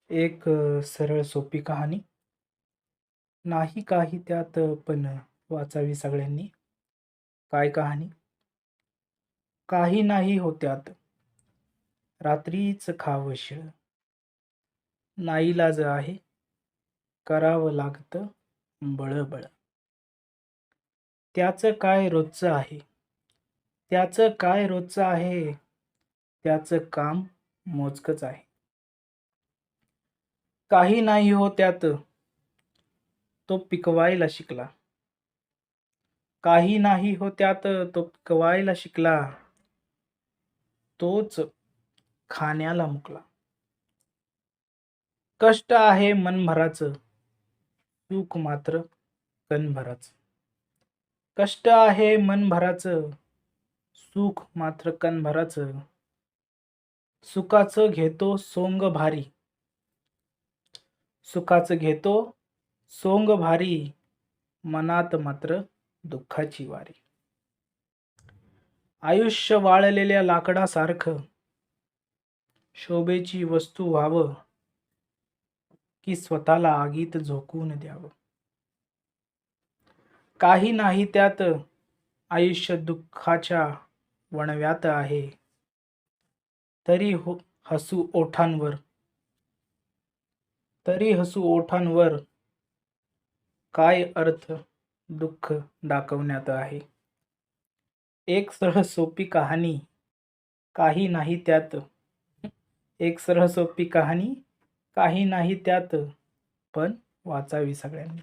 एक सरळ सोपी कहाणी. नाही काही त्यात पण वाचावी सगळ्यांनी. काय कहाणी? काही नाही हो त्यात, रात्रीच खावं शिळ. नाईलाज आहे, करावं लागतं बळबळ. त्याचं काय रोजचं आहे, त्याचं काय रोजचं आहे, त्याचं काम मोजकंच आहे. काही नाही हो त्यात, तो पिकवायला शिकला. काही नाही हो त्यात, तो पिकवायला शिकला. तोच खाण्याला मुकला. कष्ट आहे मनभराचं, सुख मात्र कणभराचं. कष्ट आहे मनभराचं, सुख मात्र कणभराचं. सुखाचं घेतो सोंग भारी, सुखाचं घेतो सोंग भारी, मनात मात्र दुःखाची वारी. आयुष्य वाळलेल्या लाकडासारखं, शोभेची वस्तू व्हावं, की स्वतःला आगीत झोकून द्यावं. काही नाही त्यात, आयुष्य दुःखाच्या वणव्यात आहे. तरी हसू ओठांवर, तरी हसू ओठांवर, काय अर्थ दुःख दाखवण्यात आहे. एक सरळ सोपी कहाणी, काही नाही त्यात. एक सरळ सोपी कहाणी, काही नाही त्यात, पण वाचावी सगळ्यांनी.